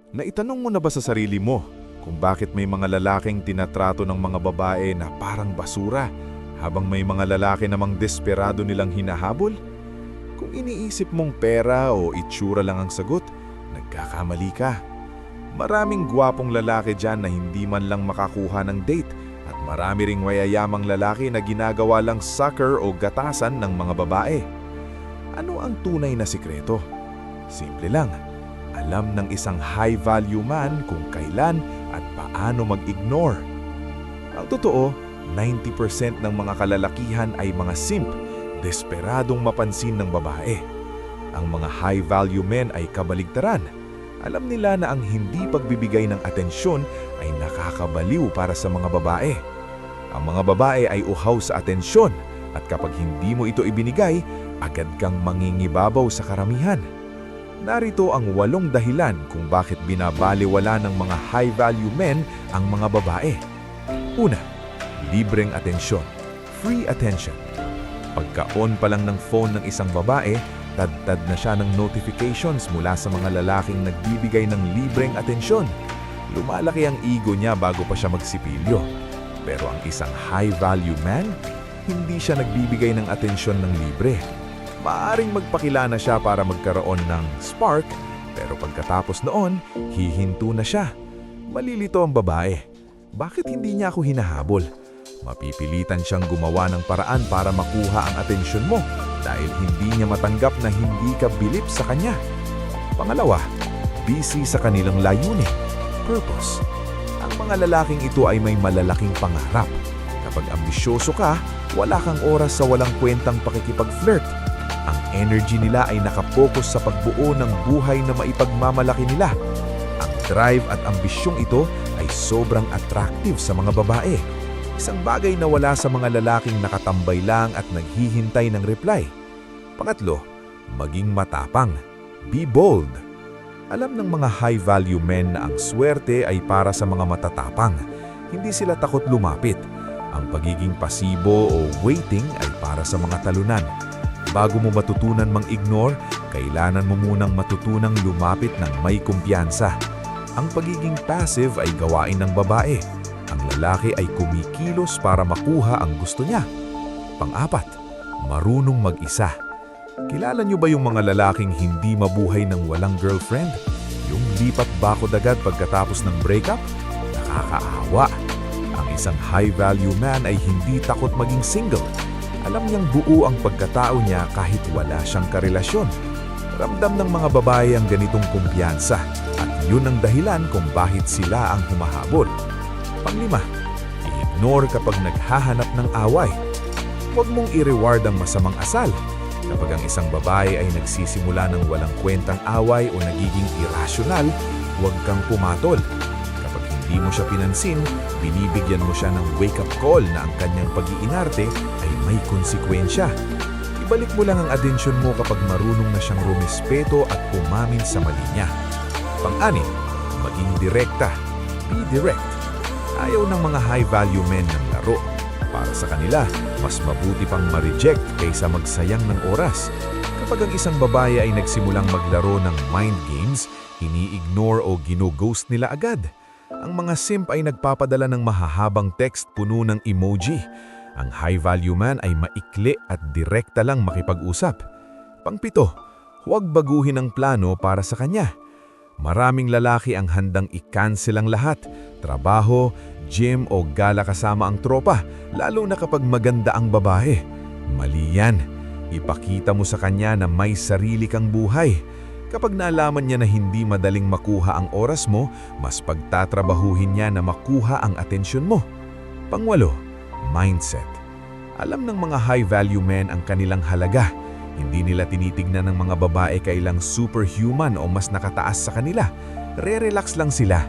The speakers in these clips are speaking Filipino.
Naitanong mo na ba sa sarili mo kung bakit may mga lalaking tinatrato ng mga babae na parang basura habang may mga lalaki namang desperado nilang hinahabol? Kung iniisip mong pera o itsura lang ang sagot, nagkakamali ka. Maraming gwapong lalaki dyan na hindi man lang makakuha ng date at marami ring mayayamang lalaki na ginagawa lang sucker o gatasan ng mga babae. Ano ang tunay na sikreto? Simple lang. Alam ng isang high-value man kung kailan at paano mag-ignore. Ang totoo, 90% ng mga kalalakihan ay mga simp, desperadong mapansin ng babae. Ang mga high-value men ay kabaligtaran. Alam nila na ang hindi pagbibigay ng atensyon ay nakakabaliw para sa mga babae. Ang mga babae ay uhaw sa atensyon at kapag hindi mo ito ibinigay, agad kang mangingibabaw sa karamihan. Narito ang 8 dahilan kung bakit binabaliwala ng mga high-value men ang mga babae. Una, libreng atensyon, free attention. Pagka-on pa lang ng phone ng isang babae, tad-tad na siya ng notifications mula sa mga lalaking nagbibigay ng libreng atensyon. Lumalaki ang ego niya bago pa siya magsipilyo. Pero ang isang high-value man, hindi siya nagbibigay ng atensyon ng libre. Maaring magpakilala siya para magkaroon ng spark, pero pagkatapos noon, hihinto na siya. Malilito ang babae. Bakit hindi niya ako hinahabol? Mapipilitan siyang gumawa ng paraan para makuha ang atensyon mo dahil hindi niya matanggap na hindi ka bilip sa kanya. Pangalawa, busy sa kanilang layunin, purpose. Ang mga lalaking ito ay may malalaking pangarap. Kapag ambisyoso ka, wala kang oras sa walang kwentang pakikipag-flirt. Ang energy nila ay nakapokus sa pagbuo ng buhay na maipagmamalaki nila. Ang drive at ambisyong ito ay sobrang attractive sa mga babae. Isang bagay na wala sa mga lalaking nakatambay lang at naghihintay ng reply. Pangatlo, maging matapang. Be bold. Alam ng mga high-value men na ang swerte ay para sa mga matatapang. Hindi sila takot lumapit. Ang pagiging pasibo o waiting ay para sa mga talunan. Bago mo matutunan mang-ignore, kailangan mo munang matutunang lumapit ng may kumpiyansa. Ang pagiging passive ay gawain ng babae. Ang lalaki ay kumikilos para makuha ang gusto niya. Pang-apat, marunong mag-isa. Kilala niyo ba yung mga lalaking hindi mabuhay ng walang girlfriend? Yung lipat bakod agad pagkatapos ng breakup? Nakakaawa. Ang isang high-value man ay hindi takot maging single. Alam niyang buo ang pagkatao niya kahit wala siyang karelasyon. Ramdam ng mga babae ang ganitong kumpiyansa at yun ang dahilan kung bakit sila ang humahabol. Panglima, i-ignore kapag naghahanap ng away. Huwag mong i-reward ang masamang asal. Kapag ang isang babae ay nagsisimula ng walang kwentang away o nagiging irrational, huwag kang pumatol. Kapag hindi mo siya pinansin, binibigyan mo siya ng wake-up call na ang kanyang pag-iinarte ay may konsekwensya. Ibalik mo lang ang atensyon mo kapag marunong na siyang rumispeto at umamin sa mali niya. Pang-anim, maging direkta. Be direct. Ayaw ng mga high-value men ng laro. Para sa kanila, mas mabuti pang ma-reject kaysa magsayang ng oras. Kapag ang isang babae ay nagsimulang maglaro ng mind games, ini-ignore o gino-ghost nila agad. Ang mga simp ay nagpapadala ng mahahabang text puno ng emoji. Ang high-value man ay maikli at direkta lang makipag-usap. Pang-7, huwag baguhin ang plano para sa kanya. Maraming lalaki ang handang i-cancel ang lahat, trabaho, gym o gala kasama ang tropa, lalo na kapag maganda ang babae. Mali yan. Ipakita mo sa kanya na may sarili kang buhay. Kapag naalaman niya na hindi madaling makuha ang oras mo, mas pagtatrabahuhin niya na makuha ang atensyon mo. Pang-8, mindset. Alam ng mga high-value men ang kanilang halaga. Hindi nila tinitignan ng mga babae kailang superhuman o mas nakataas sa kanila. Re-relax lang sila.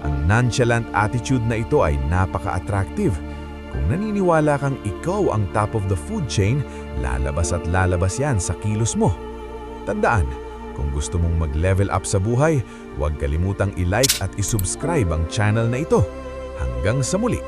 Ang nonchalant attitude na ito ay napaka-attractive. Kung naniniwala kang ikaw ang top of the food chain, lalabas at lalabas yan sa kilos mo. Tandaan, kung gusto mong mag-level up sa buhay, huwag kalimutang i-like at i-subscribe ang channel na ito. Hanggang sa muli!